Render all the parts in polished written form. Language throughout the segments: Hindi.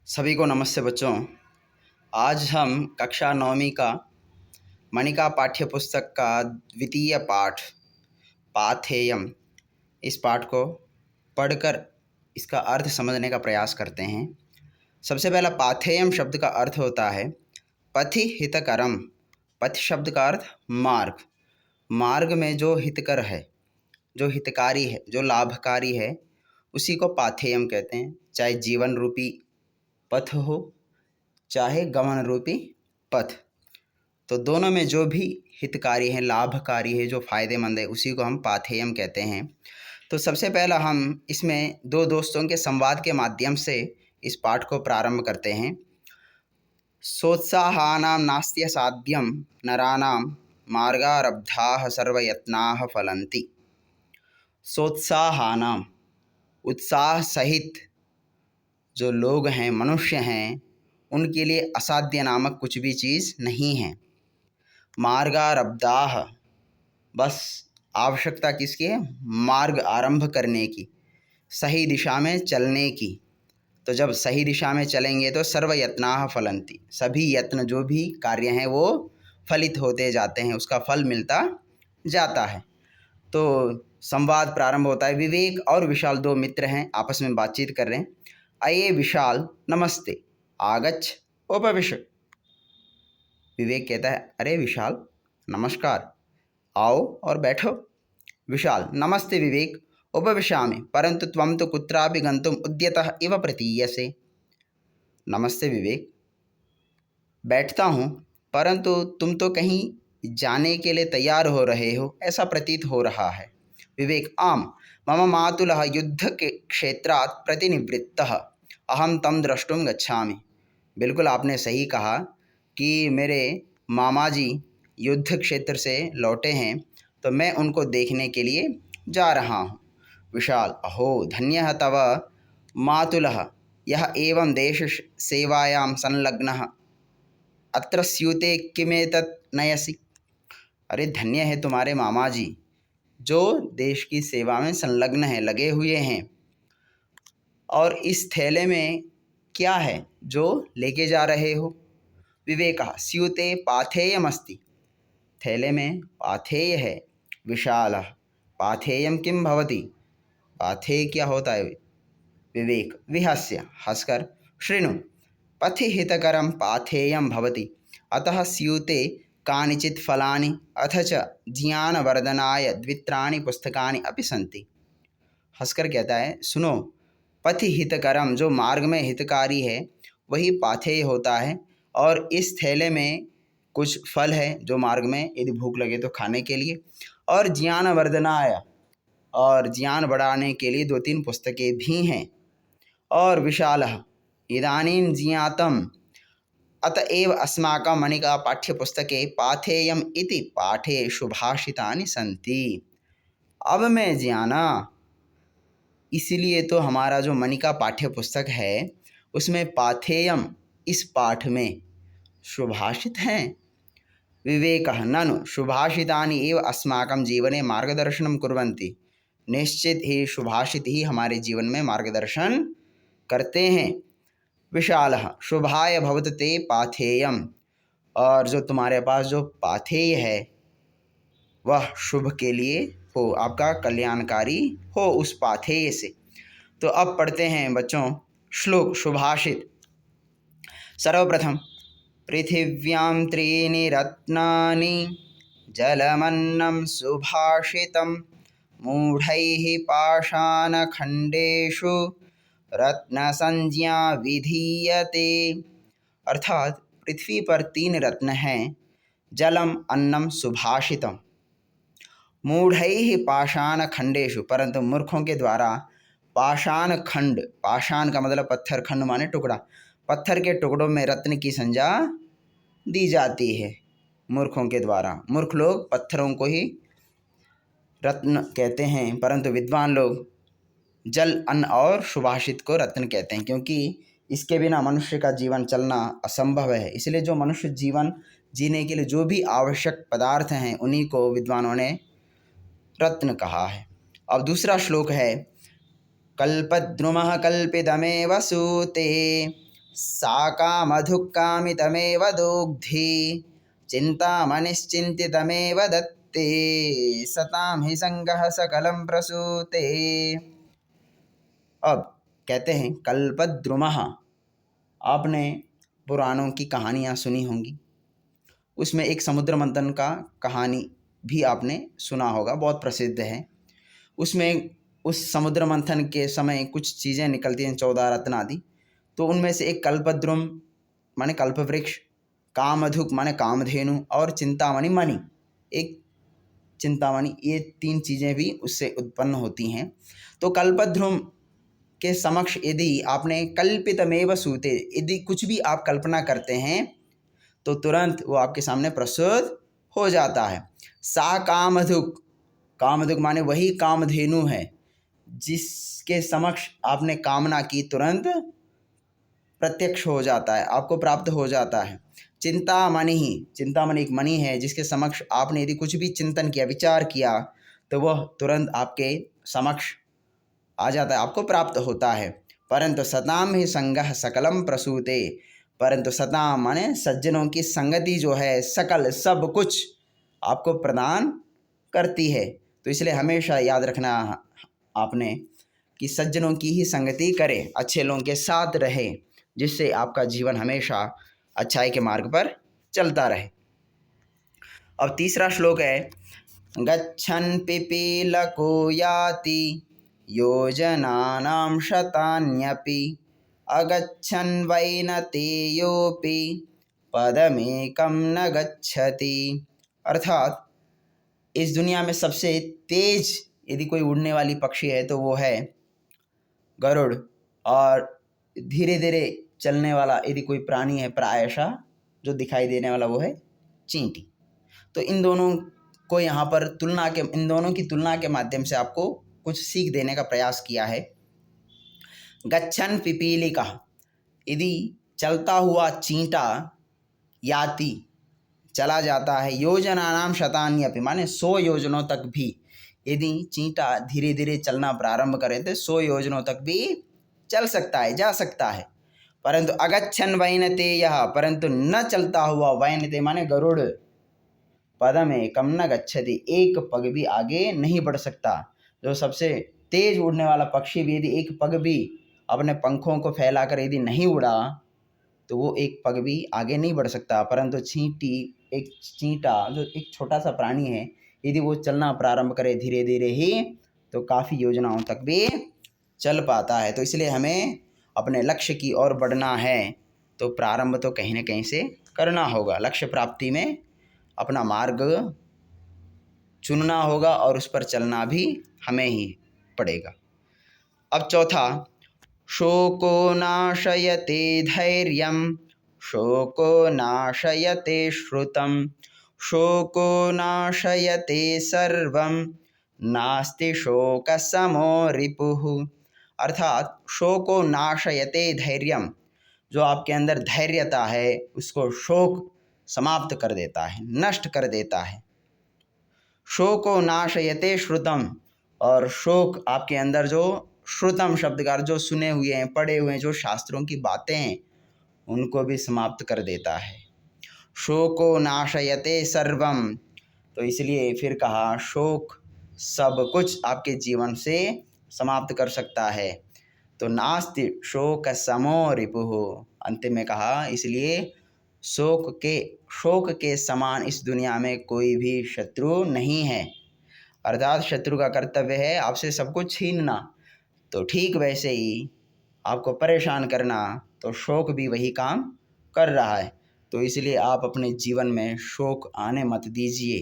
सभी को नमस्ते बच्चों। आज हम कक्षा 9वीं का मणिका पाठ्य पुस्तक का द्वितीय पाठ पाथेयम, इस पाठ को पढ़कर इसका अर्थ समझने का प्रयास करते हैं। सबसे पहला पाथेयम शब्द का अर्थ होता है पथि हितकरम। पथ शब्द का अर्थ मार्ग। मार्ग में जो हितकर है, जो हितकारी है, जो लाभकारी है, उसी को पाथेयम कहते हैं। चाहे जीवन रूपी पथ हो, चाहे गमन रूपी पथ, तो दोनों में जो भी हितकारी है, लाभकारी है, जो फ़ायदेमंद है, उसी को हम पाथेयम कहते हैं। तो सबसे पहला हम इसमें दो दोस्तों के संवाद के माध्यम से इस पाठ को प्रारंभ करते हैं। सोत्साहानां नास्त्य साध्यम नराणां मार्गारब्धाः सर्वयत्नाः फलन्ति। सोत्साहानां, उत्साह सहित जो लोग हैं, मनुष्य हैं, उनके लिए असाध्य नामक कुछ भी चीज़ नहीं है। मार्गारब्धाः, बस आवश्यकता किसकी है? मार्ग आरंभ करने की, सही दिशा में चलने की। तो जब सही दिशा में चलेंगे तो सर्वयत्नाः फलन्ति, सभी यत्न जो भी कार्य हैं वो फलित होते जाते हैं, उसका फल मिलता जाता है। तो संवाद प्रारंभ होता है। विवेक और विशाल दो मित्र हैं, आपस में बातचीत कर रहे हैं। अये विशाल नमस्ते, आगच्छ उपविश। विवेक कहता है, अरे विशाल नमस्कार, आओ और बैठो। विशाल, नमस्ते विवेक, उपविशामि, परंतु त्वं तो कुत्रापि गन्तुम् उद्यतः इव प्रतीयसे। नमस्ते विवेक, बैठता हूँ, परंतु तुम तो कहीं जाने के लिए तैयार हो रहे हो, ऐसा प्रतीत हो रहा है। विवेक, आम, मम मातुलः युद्ध के क्षेत्रात् प्रतिनिवृत्तः, अहम तम द्रष्टुम गच्छामि। बिल्कुल आपने सही कहा कि मेरे मामा जी युद्ध क्षेत्र से लौटे हैं, तो मैं उनको देखने के लिए जा रहा हूँ। विशाल, अहो धन्यः तव मातुलः, यः एवं देश सेवायां संलग्नः, अत्र स्यूते किमेतत् नयसि। अरे धन्य है तुम्हारे मामा जी, जो देश की सेवा में संलग्न है, लगे हुए हैं। और इस थैले में क्या है जो लेके जा रहे हो? विवेकः, स्यूते पाथेयमस्ति, थैले में पाथेय है। विशालः, पाथेयम किं भवति, पाथेय क्या होता है? विवेक विहास्य, हंसकर, शृणु, पथि हितकरं पाथेयं भवति, अतः स्यूते कानिचित् फलानि अथ च ज्ञानवर्धनाय द्वित्राणि पुस्तकानि अपि सन्ति। हंसकर कहता है, सुनो, पथि हितकरम, जो मार्ग में हितकारी है, वही पाथेय होता है। और इस थैले में कुछ फल है जो मार्ग में यदि भूख लगे तो खाने के लिए, और ज्ञानवर्धनाय, और ज्ञान बढ़ाने के लिए 2-3 पुस्तकें भी हैं। और विशालः, इदानीं ज्ञातम् अतएव अस्माकं मणिका पाठ्यपुस्तके पाथेयम् इति पाठे सुभाषितानि सन्ति। अब मैं जाना, इसलिए तो हमारा जो मणिका पाठ्य पुस्तक है उसमें पाथेयम, इस पाठ में सुभाषित हैं। विवेकः, ननु सुभाषितानि एव अस्माकं जीवने मार्गदर्शनं कुर्वन्ति। निश्चित ही सुभाषित ही हमारे जीवन में मार्गदर्शन करते हैं। विशालः, शुभाय भवतु ते पाथेयम, और जो तुम्हारे पास जो पाथेय है वह शुभ के लिए हो, आपका कल्याणकारी हो उस पाथेय से। तो अब पढ़ते हैं बच्चों श्लोक, सुभाषित। सर्वप्रथम, पृथिव्यां त्रीणि रत्नानि जलमन्नं सुभाषितं, मूढ़ैः पाषाणखण्डेषु रत्नसंज्ञा विधीयते। अर्थात पृथ्वी पर 3 रत्न हैं, जलम, अन्नम, सुभाषितम। मूढ़ैः पाषाण खंडेषु, परंतु मूर्खों के द्वारा पाषाण खंड, पाषाण का मतलब पत्थर, खंड माने टुकड़ा, पत्थर के टुकड़ों में रत्न की संज्ञा दी जाती है मूर्खों के द्वारा। मूर्ख लोग पत्थरों को ही रत्न कहते हैं, परंतु विद्वान लोग जल, अन्न और सुभाषित को रत्न कहते हैं, क्योंकि इसके बिना मनुष्य का जीवन चलना असंभव है। इसलिए जो मनुष्य जीवन जीने के लिए जो भी आवश्यक पदार्थ हैं, उन्हीं को विद्वानों ने रत्न कहा है। अब दूसरा श्लोक है, कल्पद्रुमः कल्पितमेव सूते सा कामधुक्कामितमेव दोग्धि चिन्तामणिश्चिन्तितमेव दत्ते सतां हि संगः सकलं प्रसूते। अब कहते हैं कल्पद्रुमः, आपने पुराणों की कहानियाँ सुनी होंगी, उसमें एक समुद्र मंथन का कहानी भी आपने सुना होगा, बहुत प्रसिद्ध है। उसमें उस समुद्र मंथन के समय कुछ चीज़ें निकलती हैं, 14 रत्न आदि, तो उनमें से एक कल्पद्रुम माने कल्पवृक्ष, कामधुक माने कामधेनु, और चिंतामणि मणि, एक चिंतामणि, ये 3 चीज़ें भी उससे उत्पन्न होती हैं। तो कल्पद्रुम के समक्ष यदि आपने कल्पितमेव सूते, यदि कुछ भी आप कल्पना करते हैं तो तुरंत वो आपके सामने प्रस्तुत हो जाता है। सा कामधुक, कामधुक माने वही कामधेनु है जिसके समक्ष आपने कामना की, तुरंत प्रत्यक्ष हो जाता है, आपको प्राप्त हो जाता है। चिंतामणि ही, चिंतामणि एक मणि है जिसके समक्ष आपने यदि कुछ भी चिंतन किया, विचार किया, तो वह तुरंत आपके समक्ष आ जाता है, आपको प्राप्त होता है। परंतु सताम ही संगः सकलम प्रसूते, परंतु सताम माने सज्जनों की संगति जो है, सकल सब कुछ आपको प्रदान करती है। तो इसलिए हमेशा याद रखना आपने कि सज्जनों की ही संगति करें, अच्छे लोगों के साथ रहे, जिससे आपका जीवन हमेशा अच्छाई के मार्ग पर चलता रहे। अब तीसरा श्लोक है, गच्छन् पिपीलको याति योजनानां शतान्यपि अगच्छन् वैनतेयोऽपि पदमेकं न गच्छति। अर्थात इस दुनिया में सबसे तेज यदि कोई उड़ने वाली पक्षी है तो वो है गरुड़, और धीरे धीरे चलने वाला यदि कोई प्राणी है प्रायशः जो दिखाई देने वाला वो है चींटी। तो इन दोनों को यहाँ पर इन दोनों की तुलना के माध्यम से आपको कुछ सीख देने का प्रयास किया है। गच्छन् पिपीलिका, यदि चलता हुआ चींटा, याति चला जाता है, योजनानां शतान्यपि माने 100 योजनों तक भी यदि चींटा धीरे धीरे चलना प्रारंभ करे तो 100 योजनों तक भी चल सकता है, जा सकता है। परंतु अगच्छन् वैनतेयः, परंतु न चलता हुआ, वैनते माने गरुड़, पदम एकम न गच्छति, एक पग भी आगे नहीं बढ़ सकता। जो सबसे तेज उड़ने वाला पक्षी भी यदि एक पग भी अपने पंखों को फैलाकर यदि नहीं उड़ा तो वो एक पग भी आगे नहीं बढ़ सकता। परंतु चींटा जो एक छोटा सा प्राणी है, यदि वो चलना प्रारंभ करे धीरे धीरे ही तो काफ़ी योजनाओं तक भी चल पाता है। तो इसलिए हमें अपने लक्ष्य की ओर बढ़ना है तो प्रारंभ तो कहीं ना कहीं से करना होगा। लक्ष्य प्राप्ति में अपना मार्ग चुनना होगा और उस पर चलना भी हमें ही पड़ेगा। अब चौथा, शोको नाशयते धैर्यं शोको नाशयते श्रुतं शोको नाशयते सर्वं नास्ति शोकसमो रिपुः। अर्थात शोको नाशयते धैर्यम, जो आपके अंदर धैर्यता है उसको शोक समाप्त कर देता है, नष्ट कर देता है। शोको नाशयते श्रुतम, और शोक आपके अंदर जो श्रुतम शब्द का जो सुने हुए हैं, पढ़े हुए हैं, जो शास्त्रों की बातें हैं उनको भी समाप्त कर देता है। शोको नाशयते सर्वम, तो इसलिए फिर कहा शोक सब कुछ आपके जीवन से समाप्त कर सकता है। तो नास्ति शोक समो रिपुः, अंतिम में कहा इसलिए शोक के समान इस दुनिया में कोई भी शत्रु नहीं है। अर्थात शत्रु का कर्तव्य है आपसे सब कुछ छीनना, तो ठीक वैसे ही आपको परेशान करना, तो शोक भी वही काम कर रहा है। तो इसलिए आप अपने जीवन में शोक आने मत दीजिए,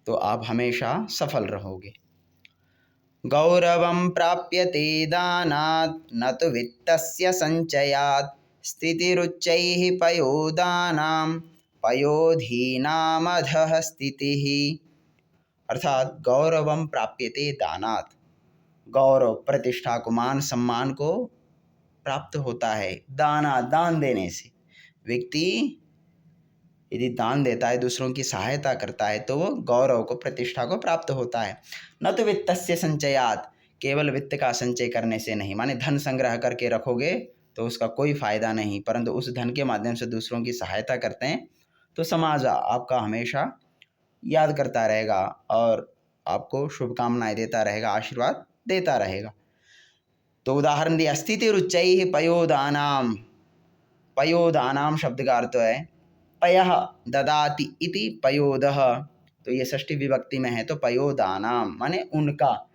तो आप हमेशा सफल रहोगे। गौरवं प्राप्यते दानात् न तु वित्तस्य संचयात् स्थितिरुच्चैः पयोदानां पयोधीनामधः स्थितिः। अर्थात गौरवं प्राप्यते दानात्, गौरव प्रतिष्ठा को, मान सम्मान को प्राप्त होता है दाना, दान देने से। व्यक्ति यदि दान देता है, दूसरों की सहायता करता है, तो वो गौरव को, प्रतिष्ठा को प्राप्त होता है। न तो वित्तस्य संचयात, केवल वित्त का संचय करने से नहीं, माने धन संग्रह करके रखोगे तो उसका कोई फ़ायदा नहीं, परंतु उस धन के माध्यम से दूसरों की सहायता करते हैं तो समाज आपका हमेशा याद करता रहेगा और आपको शुभकामनाएं देता रहेगा, आशीर्वाद देता रहेगा। तो उदाहरण दिया, स्थितिरुच्चैः पयोदानाम। पयोदानाम शब्द का अर्थ है पयः ददाति इति पयोदः। तो ये षष्ठी विभक्ति में है, तो पयोदानाम माने उनका,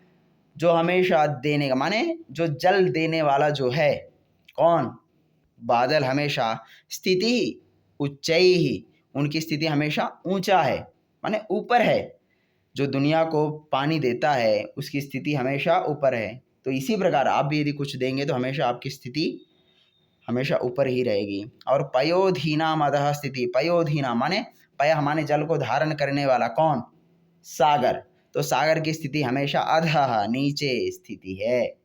जो हमेशा देने का, माने जो जल देने वाला जो है, कौन? बादल हमेशा। स्थिति उच्चैः, उनकी स्थिति हमेशा ऊंचा है, माने ऊपर है। जो दुनिया को पानी देता है उसकी स्थिति हमेशा ऊपर है। तो इसी प्रकार आप भी यदि कुछ देंगे तो हमेशा आपकी स्थिति हमेशा ऊपर ही रहेगी। और पयोधीनाम अधः स्थिति। पयोधीना माने पय माने जल को धारण करने वाला, कौन? सागर। तो सागर की स्थिति हमेशा अधः, नीचे स्थिति है,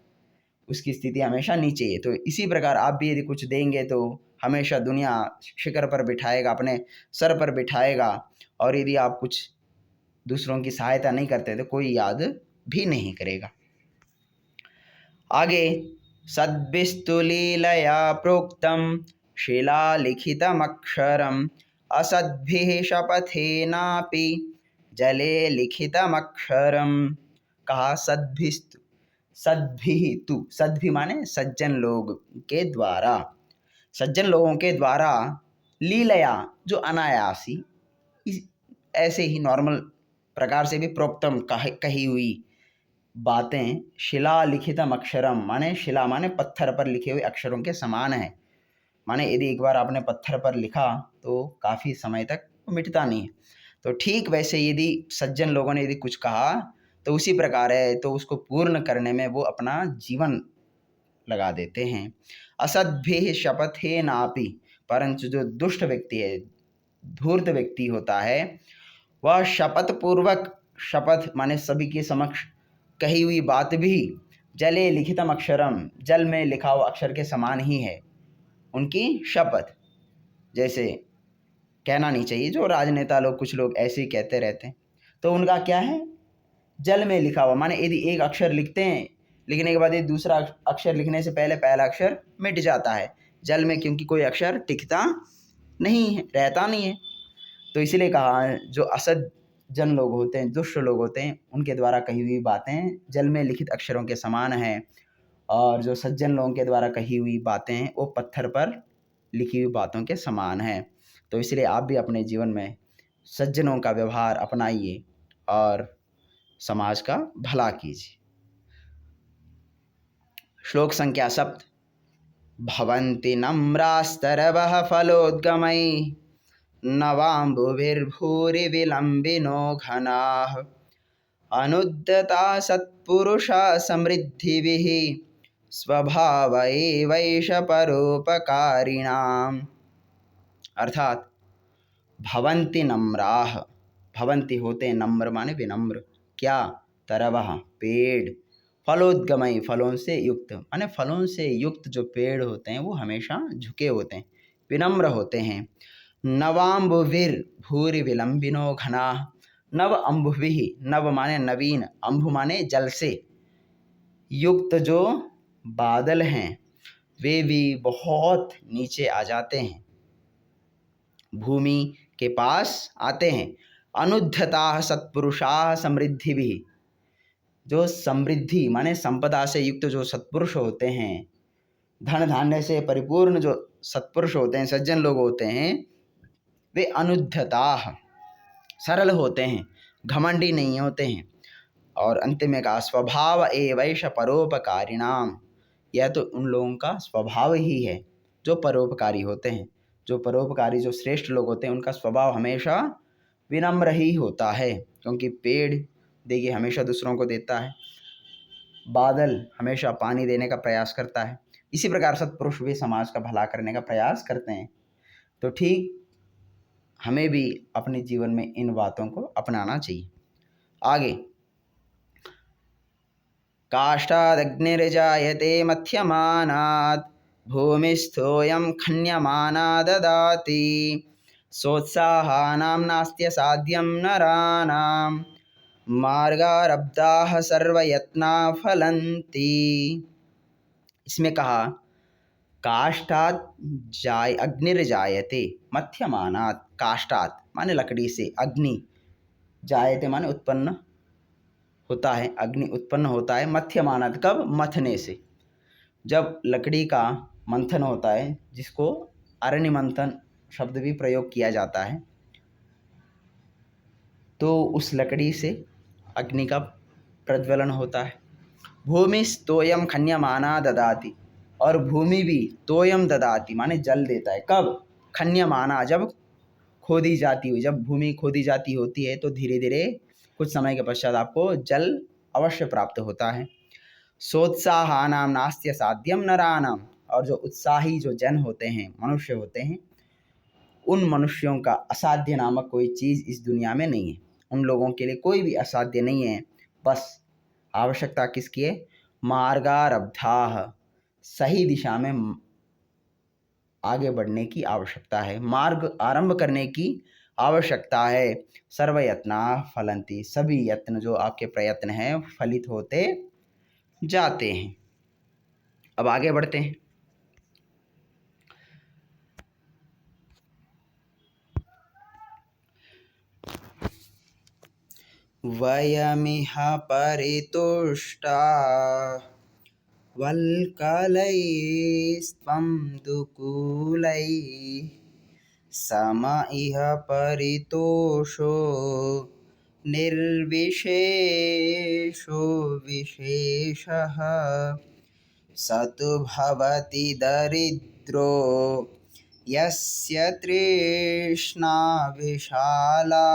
उसकी स्थिति हमेशा नीचे है। तो इसी प्रकार आप भी यदि कुछ देंगे तो हमेशा दुनिया शिखर पर बिठाएगा, अपने सर पर बिठाएगा। और यदि आप कुछ दूसरों की सहायता नहीं करते तो कोई याद भी नहीं करेगा। आगे, सद्भिस्तु लीलया प्रोक्तम शिलालिखितमक्षरम असद्भिः शपथेनापि जले लिखितमक्षरम। कहा सद्भिस्तु, सद्भिः तु, सद्भि माने सज्जन लोग के द्वारा, सज्जन लोगों के द्वारा, लीलया जो अनायासी, ऐसे ही नॉर्मल प्रकार से भी प्रोक्तम कही हुई बातें, शिला लिखितम अक्षरम माने शिला माने पत्थर पर लिखे हुए अक्षरों के समान है। माने यदि एक बार आपने पत्थर पर लिखा तो काफ़ी समय तक मिटता नहीं है। तो ठीक वैसे यदि सज्जन लोगों ने यदि कुछ कहा तो उसी प्रकार है, तो उसको पूर्ण करने में वो अपना जीवन लगा देते हैं। असद्भिः शपथेनापि, परंतु जो दुष्ट व्यक्ति है, धूर्त व्यक्ति होता है, वह शपथ पूर्वक, शपथ माने सभी के समक्ष कही हुई बात भी, जले लिखितम अक्षरम, जल में लिखा हुआ अक्षर के समान ही है उनकी शपथ। जैसे कहना नहीं चाहिए, जो राजनेता लोग, कुछ लोग ऐसे ही कहते रहते हैं, तो उनका क्या है, जल में लिखा हुआ, माने यदि एक अक्षर लिखते हैं, लिखने के बाद ये दूसरा अक्षर लिखने से पहले पहला अक्षर मिट जाता है जल में, क्योंकि कोई अक्षर टिकता नहीं है, रहता नहीं है। तो इसलिए कहा जो असद जन लोग होते हैं, दुष्ट लोग होते हैं, उनके द्वारा कही हुई बातें जल में लिखित अक्षरों के समान हैं, और जो सज्जन लोगों के द्वारा कही हुई बातें हैं वो पत्थर पर लिखी हुई बातों के समान हैं। तो इसलिए आप भी अपने जीवन में सज्जनों का व्यवहार अपनाइए और समाज का भला कीजिए। श्लोक संख्या 7। भवन्ति नम्रास्तरवः फलोद्गमैः नवाम्बुभिर्भूरिविलम्बिनो घनाः अनुद्यता सत्पुरुषा समृद्धिभिः स्वभाव एवैष परोपकारिणाम्। अर्थात भवन्ति नम्राः, भवन्ति होते नम्र माने विनम्र, क्या? तरवः पेड़, फलोद्गमय फलों से युक्त, माने फलों से युक्त जो पेड़ होते हैं वो हमेशा झुके होते हैं, विनम्र होते हैं। नवाम्बुभिर भूरि विलंबिनो घनाः, नव अम्बुभिः, नव माने नवीन, अम्बु माने जल से, युक्त जो बादल हैं वे भी बहुत नीचे आ जाते हैं, भूमि के पास आते हैं। अनुद्धताः सत्पुरुषाः समृद्धि भी, जो समृद्धि माने संपदा से युक्त जो सत्पुरुष होते हैं, धन धान्य से परिपूर्ण जो सत्पुरुष होते हैं, सज्जन लोग होते हैं, वे अनुद्धताः सरल होते हैं, घमंडी नहीं होते हैं। और अंत में कहा स्वभाव एवैष परोपकारिणाम, यह तो उन लोगों का स्वभाव ही है जो परोपकारी होते हैं। जो परोपकारी, जो श्रेष्ठ लोग होते हैं, उनका स्वभाव हमेशा विनम्र ही होता है, क्योंकि पेड़ देखिए हमेशा दूसरों को देता है, बादल हमेशा पानी देने का प्रयास करता है, इसी प्रकार सत्पुरुष भी समाज का भला करने का प्रयास करते हैं। तो ठीक हमें भी अपने जीवन में इन बातों को अपनाना चाहिए। आगे, काष्ठादग्निर्जायते मथ्यमानात् भूमिस्थोऽयं खन्यमाना ददाति सोत्साहानां नास्त्यसाध्यं नराणां मार्गारब्धाः सर्वयत्ना फलन्ति। इसमें कहा काष्ठात् अग्निर्जायते मथ्यमानात्, काष्ठात् माने लकड़ी से, अग्नि, जायते माने उत्पन्न होता है, अग्नि उत्पन्न होता है, मथ्यमानात् कब, मथने से, जब लकड़ी का मंथन होता है, जिसको अरण्य मंथन शब्द भी प्रयोग किया जाता है, तो उस लकड़ी से अग्नि का प्रज्वलन होता है। भूमिस्तोयम खन्यमाना ददाति, और भूमि भी तोयम ददाति माने जल देता है, कब, खन्यमाना जब खोदी जाती हुई, जब भूमि खोदी जाती होती है तो धीरे धीरे कुछ समय के पश्चात आपको जल अवश्य प्राप्त होता है। सोत्साहानाम नास्त्य साध्यम नरानाम, और जो उत्साही जो जन होते हैं, मनुष्य होते हैं, उन मनुष्यों का असाध्य नामक कोई चीज़ इस दुनिया में नहीं है। उन लोगों के लिए कोई भी असाध्य नहीं है। बस आवश्यकता किसकी है, मार्गारब्धाः, सही दिशा में आगे बढ़ने की आवश्यकता है, मार्ग आरंभ करने की आवश्यकता है। सर्वयत्नाः फलन्ति, सभी यत्न जो आपके प्रयत्न हैं फलित होते जाते हैं। अब आगे बढ़ते हैं। वयमिह परितुष्टा वल्कलैस्त्वं दुकूलैः, सम इह परितोषो निर्विशेषो विशेषः, स तु भवति दरिद्रो यस्य तृष्णा विशाला,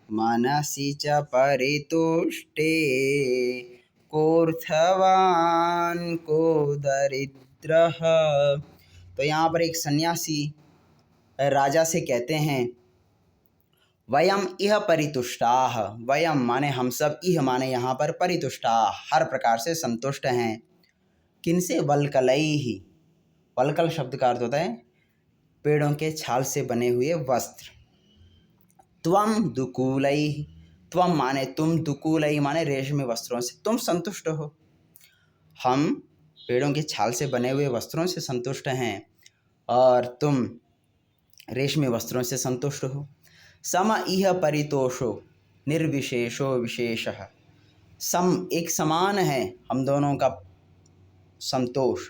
मनसि च परितुष्टे कोऽर्थवान् को दरिद्रः। तो यहाँ पर एक सन्यासी राजा से कहते हैं, वयम इह परितुष्टाः, वयम माने हम सब, इह माने यहाँ पर परितुष्टा, हर प्रकार से संतुष्ट हैं। किनसे, वल्कलैः, वल्कल शब्द का अर्थ होता है पेड़ों के छाल से बने हुए वस्त्र। त्वम दुकूलैः, त्वम माने तुम, दुकूलैः माने रेशमी वस्त्रों से तुम संतुष्ट हो। हम पेड़ों के छाल से बने हुए वस्त्रों से संतुष्ट हैं और तुम रेशमी वस्त्रों से संतुष्ट हो। सम इह परितोषो निर्विशेषो विशेषः, सम एक समान है हम दोनों का संतोष,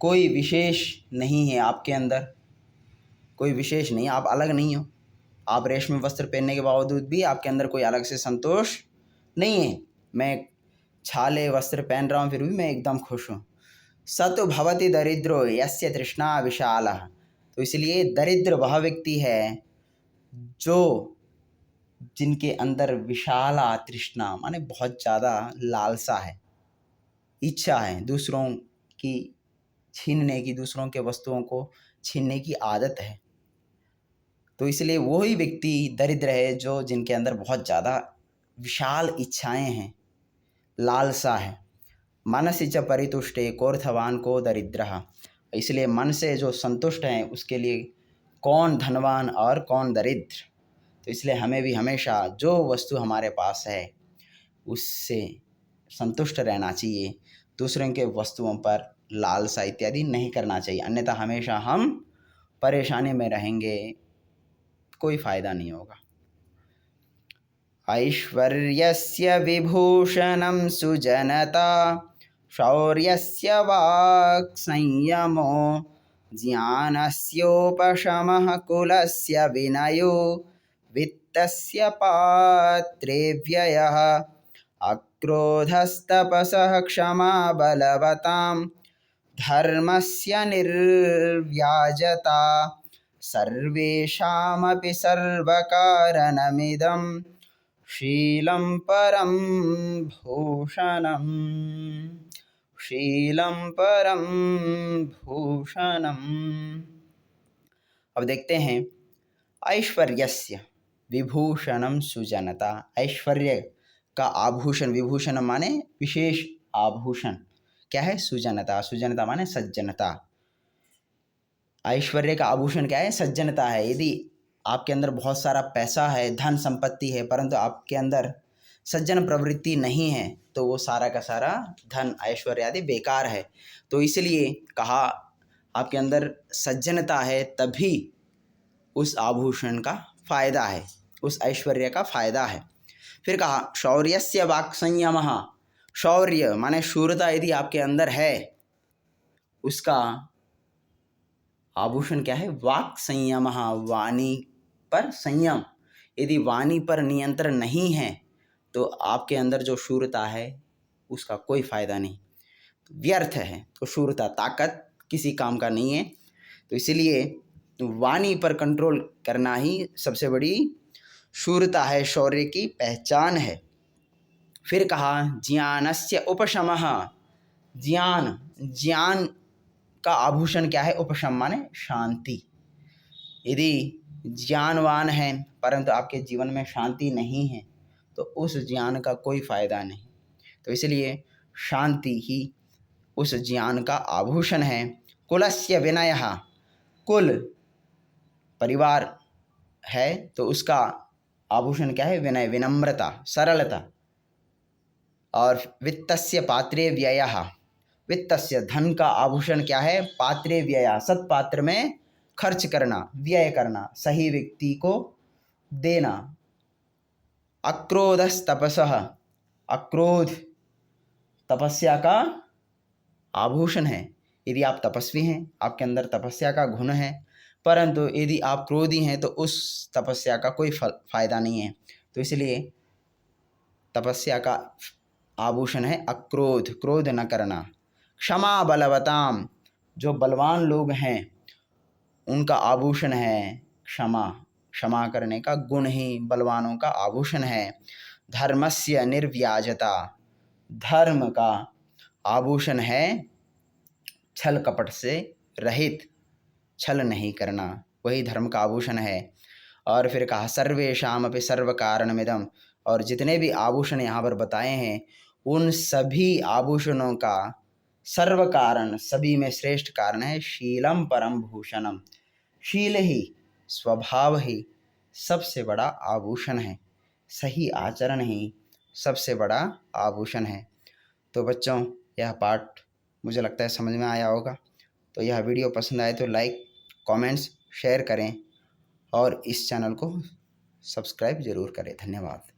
कोई विशेष नहीं है आपके अंदर, कोई विशेष नहीं, आप अलग नहीं हो। आप रेशमी वस्त्र पहनने के बावजूद भी आपके अंदर कोई अलग से संतोष नहीं है। मैं छाले वस्त्र पहन रहा हूँ फिर भी मैं एकदम खुश हूँ। सतु भवति दरिद्रो यस्य तृष्णा विशालः, तो इसलिए दरिद्र वह व्यक्ति है जो जिनके अंदर विशाला तृष्णा माने बहुत ज़्यादा लालसा है, इच्छा है, दूसरों की छीनने की, दूसरों के वस्तुओं को छीनने की आदत है। तो इसलिए वही व्यक्ति दरिद्र है जो जिनके अंदर बहुत ज़्यादा विशाल इच्छाएं हैं, लालसा है। मनसि च परितुष्टे कोऽर्थवान् को दरिद्रः, इसलिए मन से जो संतुष्ट हैं उसके लिए कौन धनवान और कौन दरिद्र। तो इसलिए हमें भी हमेशा जो वस्तु हमारे पास है उससे संतुष्ट रहना चाहिए, दूसरों के वस्तुओं पर लालसा इत्यादि नहीं करना चाहिए, अन्यथा हमेशा हम परेशानी में रहेंगे, कोई फायदा नहीं होगा। ऐश्वर्यस्य विभूषणं सुजनता, शौर्यस्य वाक् संयमो, ज्ञानस्योपशमः कुलस्य विनयो, वित्तस्य पात्रे व्ययः, अक्रोधस्तपसः क्षमा बलवतां, धर्मस्य निर्व्याजता, सर्वेषामपि सर्वकारणमिदं, शीलं परं भूषणम्, शीलं परं भूषणम्। अब देखते हैं, ऐश्वर्यस्य विभूषणं सुजनता, ऐश्वर्य का आभूषण, विभूषण माने विशेष आभूषण, क्या है, सुजनता, सुजनता माने सज्जनता। ऐश्वर्य का आभूषण क्या है, सज्जनता है। यदि आपके अंदर बहुत सारा पैसा है, धन संपत्ति है, परंतु आपके अंदर सज्जन प्रवृत्ति नहीं है, तो वो सारा का सारा धन ऐश्वर्य आदि बेकार है। तो इसलिए कहा आपके अंदर सज्जनता है तभी उस आभूषण का फायदा है, उस ऐश्वर्य का फायदा है। फिर कहा शौर्यस्य वाक् संयमः, शौर्य माने शूरता यदि आपके अंदर है, उसका आभूषण क्या है? वाक् संयमः, वाणी पर संयम। यदि वाणी पर नियंत्रण नहीं है तो आपके अंदर जो शूरता है उसका कोई फायदा नहीं, व्यर्थ है। तो शूरता ताकत किसी काम का नहीं है। तो इसलिए वाणी पर कंट्रोल करना ही सबसे बड़ी शूरता है, शौर्य की पहचान है। फिर कहा ज्ञानस्य उपशमः, ज्ञान का आभूषण क्या है? उपशम माने शांति। यदि ज्ञानवान है परंतु आपके जीवन में शांति नहीं है तो उस ज्ञान का कोई फायदा नहीं। तो इसलिए शांति ही उस ज्ञान का आभूषण है। कुलस्य विनयः, कुल परिवार है तो उसका आभूषण क्या है? विनय, विनम्रता, सरलता। और वित्तस्य पात्रे व्ययः, वित्तस्य धन का आभूषण क्या है? पात्रे व्ययः, सत्पात्र में खर्च करना, व्यय करना, सही व्यक्ति को देना। अक्रोधस्तपसः, अक्रोध तपस्या का आभूषण है। यदि आप तपस्वी हैं, आपके अंदर तपस्या का गुण है, परंतु यदि आप क्रोधी हैं तो उस तपस्या का कोई फायदा नहीं है। तो इसलिए तपस्या का आभूषण है अक्रोध, क्रोध न करना। क्षमा बलवताम, जो बलवान लोग हैं उनका आभूषण है क्षमा, क्षमा करने का गुण ही बलवानों का आभूषण है। धर्मस्य निर्व्याजता, धर्म का आभूषण है छल कपट से रहित, छल नहीं करना, वही धर्म का आभूषण है। और फिर कहा सर्वेषाम अपि सर्व कारणमिदम, और जितने भी आभूषण यहाँ पर बताए हैं उन सभी आभूषणों का सर्व कारण, सभी में श्रेष्ठ कारण है शीलम परम भूषणम। शील ही, स्वभाव ही सबसे बड़ा आभूषण है, सही आचरण ही सबसे बड़ा आभूषण है। तो बच्चों, यह पाठ मुझे लगता है समझ में आया होगा। तो यह वीडियो पसंद आए तो लाइक, कमेंट्स, शेयर करें और इस चैनल को सब्सक्राइब ज़रूर करें। धन्यवाद।